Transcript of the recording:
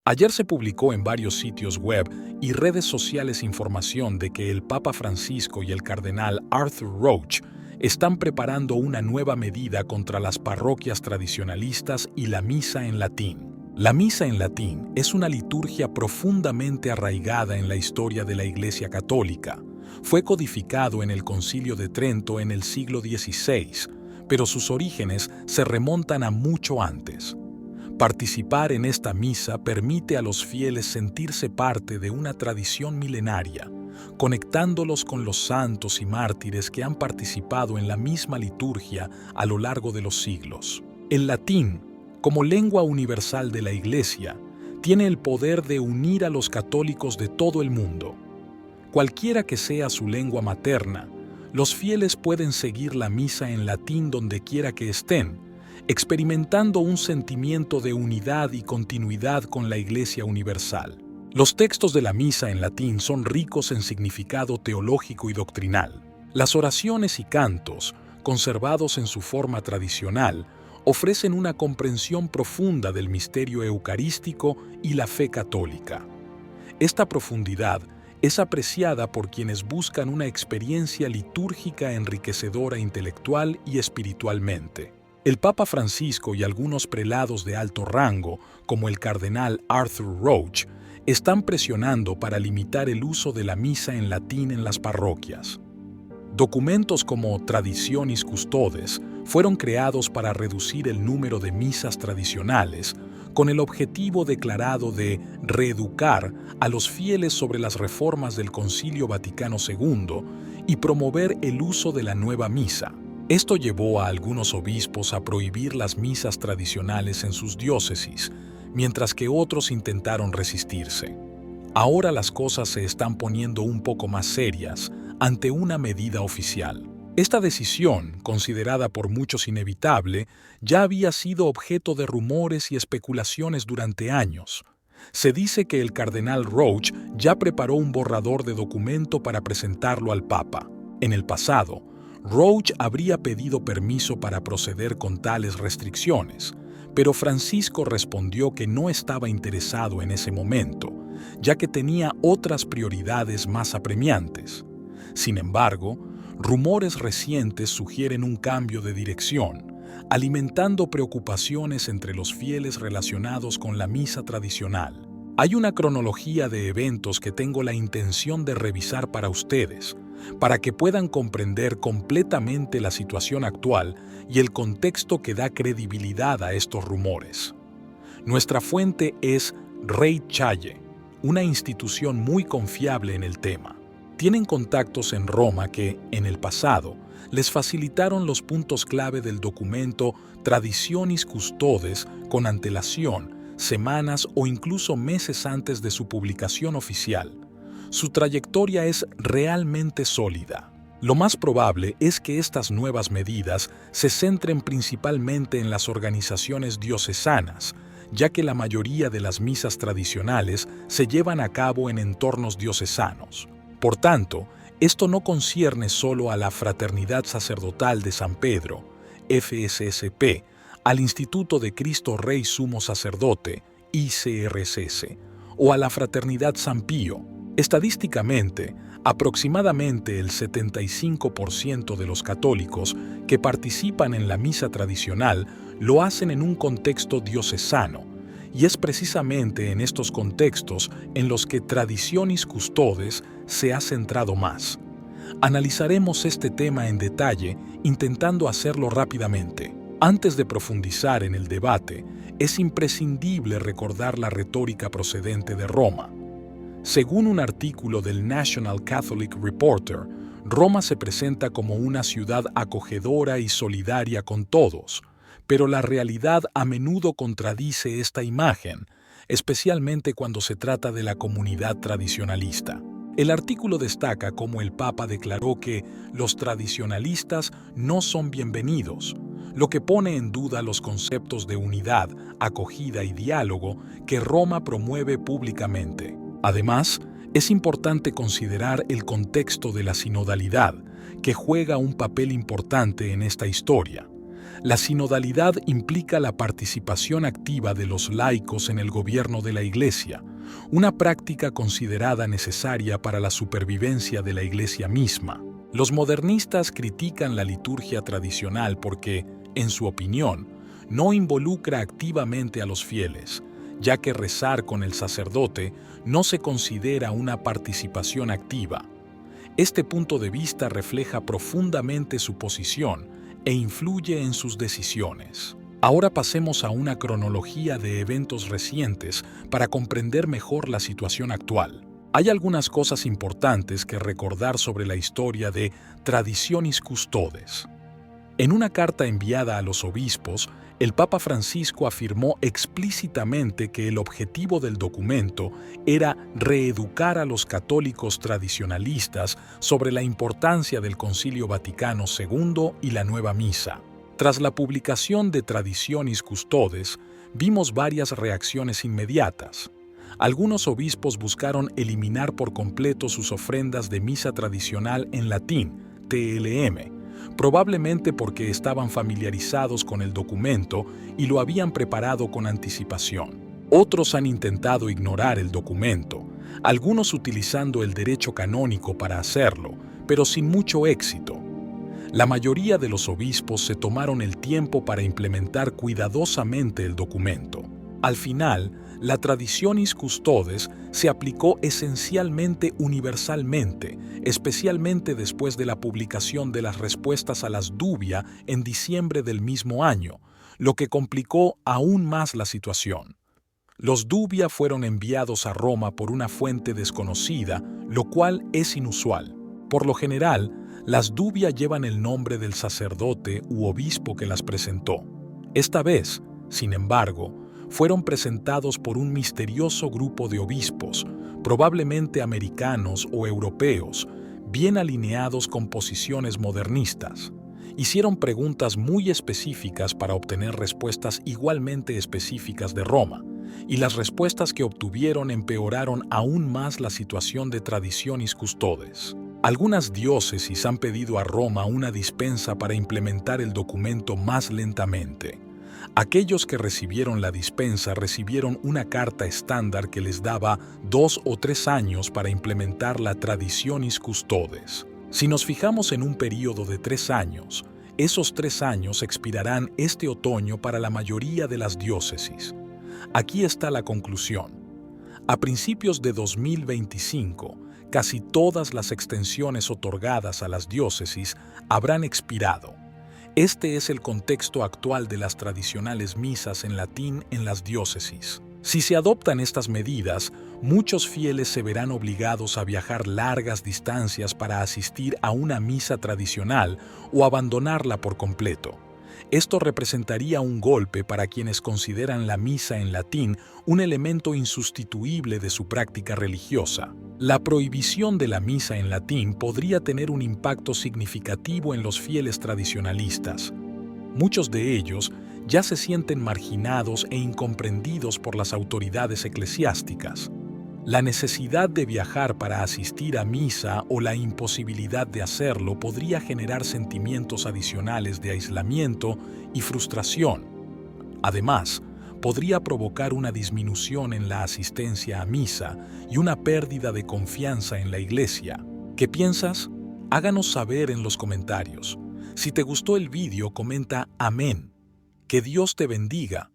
Ayer se publicó en varios sitios web y redes sociales información de que el Papa Francisco y el cardenal Arthur Roach están preparando una nueva medida contra las parroquias tradicionalistas y la misa en latín. La misa en latín es una liturgia profundamente arraigada en la historia de la Iglesia Católica. Fue codificado en el Concilio de Trento en el siglo XVI, pero sus orígenes se remontan a mucho antes. Participar en esta misa permite a los fieles sentirse parte de una tradición milenaria, conectándolos con los santos y mártires que han participado en la misma liturgia a lo largo de los siglos. El latín, como lengua universal de la Iglesia, tiene el poder de unir a los católicos de todo el mundo. Cualquiera que sea su lengua materna, los fieles pueden seguir la misa en latín donde quiera que estén, experimentando un sentimiento de unidad y continuidad con la Iglesia universal. Los textos de la misa en latín son ricos en significado teológico y doctrinal. Las oraciones y cantos, conservados en su forma tradicional, ofrecen una comprensión profunda del misterio eucarístico y la fe católica. Esta profundidad es apreciada por quienes buscan una experiencia litúrgica enriquecedora intelectual y espiritualmente. El Papa Francisco y algunos prelados de alto rango, como el cardenal Arthur Roach, están presionando para limitar el uso de la misa en latín en las parroquias. Documentos como Traditionis Custodes fueron creados para reducir el número de misas tradicionales, con el objetivo declarado de reeducar a los fieles sobre las reformas del Concilio Vaticano II y promover el uso de la nueva misa. Esto llevó a algunos obispos a prohibir las misas tradicionales en sus diócesis, mientras que otros intentaron resistirse. Ahora las cosas se están poniendo un poco más serias ante una medida oficial. Esta decisión, considerada por muchos inevitable, ya había sido objeto de rumores y especulaciones durante años. Se dice que el cardenal Roach ya preparó un borrador de documento para presentarlo al Papa. En el pasado, Roach habría pedido permiso para proceder con tales restricciones, pero Francisco respondió que no estaba interesado en ese momento, ya que tenía otras prioridades más apremiantes. Sin embargo, rumores recientes sugieren un cambio de dirección, alimentando preocupaciones entre los fieles relacionados con la misa tradicional. Hay una cronología de eventos que tengo la intención de revisar para ustedes, para que puedan comprender completamente la situación actual y el contexto que da credibilidad a estos rumores. Nuestra fuente es Rei Challe, una institución muy confiable en el tema. Tienen contactos en Roma que, en el pasado, les facilitaron los puntos clave del documento Traditionis Custodes con antelación, semanas o incluso meses antes de su publicación oficial. Su trayectoria es realmente sólida. Lo más probable es que estas nuevas medidas se centren principalmente en las organizaciones diocesanas, ya que la mayoría de las misas tradicionales se llevan a cabo en entornos diocesanos. Por tanto, esto no concierne solo a la Fraternidad Sacerdotal de San Pedro, FSSP, al Instituto de Cristo Rey Sumo Sacerdote, ICRCS, o a la Fraternidad San Pío. Estadísticamente, aproximadamente el 75% de los católicos que participan en la misa tradicional lo hacen en un contexto diocesano, y es precisamente en estos contextos en los que Traditionis Custodes se ha centrado más. Analizaremos este tema en detalle, intentando hacerlo rápidamente. Antes de profundizar en el debate, es imprescindible recordar la retórica procedente de Roma. Según un artículo del National Catholic Reporter, Roma se presenta como una ciudad acogedora y solidaria con todos, pero la realidad a menudo contradice esta imagen, especialmente cuando se trata de la comunidad tradicionalista. El artículo destaca cómo el Papa declaró que los tradicionalistas no son bienvenidos, lo que pone en duda los conceptos de unidad, acogida y diálogo que Roma promueve públicamente. Además, es importante considerar el contexto de la sinodalidad, que juega un papel importante en esta historia. La sinodalidad implica la participación activa de los laicos en el gobierno de la Iglesia, una práctica considerada necesaria para la supervivencia de la Iglesia misma. Los modernistas critican la liturgia tradicional porque, en su opinión, no involucra activamente a los fieles, ya que rezar con el sacerdote no se considera una participación activa. Este punto de vista refleja profundamente su posición e influye en sus decisiones. Ahora pasemos a una cronología de eventos recientes para comprender mejor la situación actual. Hay algunas cosas importantes que recordar sobre la historia de Traditionis Custodes. En una carta enviada a los obispos, el Papa Francisco afirmó explícitamente que el objetivo del documento era reeducar a los católicos tradicionalistas sobre la importancia del Concilio Vaticano II y la Nueva Misa. Tras la publicación de Traditionis Custodes, vimos varias reacciones inmediatas. Algunos obispos buscaron eliminar por completo sus ofrendas de misa tradicional en latín, TLM, probablemente porque estaban familiarizados con el documento y lo habían preparado con anticipación. Otros han intentado ignorar el documento, algunos utilizando el derecho canónico para hacerlo, pero sin mucho éxito. La mayoría de los obispos se tomaron el tiempo para implementar cuidadosamente el documento. Al final, la Traditionis Custodes se aplicó esencialmente universalmente, especialmente después de la publicación de las respuestas a las dubia en diciembre del mismo año, lo que complicó aún más la situación. Los dubia fueron enviados a Roma por una fuente desconocida, lo cual es inusual. Por lo general, las dubia llevan el nombre del sacerdote u obispo que las presentó. Esta vez, sin embargo, fueron presentados por un misterioso grupo de obispos, probablemente americanos o europeos, bien alineados con posiciones modernistas. Hicieron preguntas muy específicas para obtener respuestas igualmente específicas de Roma, y las respuestas que obtuvieron empeoraron aún más la situación de Traditionis Custodes. Algunas diócesis han pedido a Roma una dispensa para implementar el documento más lentamente. Aquellos que recibieron la dispensa recibieron una carta estándar que les daba 2 o 3 años para implementar la Traditionis Custodes. Si nos fijamos en un período de 3 años, esos 3 años expirarán este otoño para la mayoría de las diócesis. Aquí está la conclusión. A principios de 2025, casi todas las extensiones otorgadas a las diócesis habrán expirado. Este es el contexto actual de las tradicionales misas en latín en las diócesis. Si se adoptan estas medidas, muchos fieles se verán obligados a viajar largas distancias para asistir a una misa tradicional o abandonarla por completo. Esto representaría un golpe para quienes consideran la misa en latín un elemento insustituible de su práctica religiosa. La prohibición de la misa en latín podría tener un impacto significativo en los fieles tradicionalistas. Muchos de ellos ya se sienten marginados e incomprendidos por las autoridades eclesiásticas. La necesidad de viajar para asistir a misa o la imposibilidad de hacerlo podría generar sentimientos adicionales de aislamiento y frustración. Además, podría provocar una disminución en la asistencia a misa y una pérdida de confianza en la Iglesia. ¿Qué piensas? Háganos saber en los comentarios. Si te gustó el vídeo, comenta amén. Que Dios te bendiga.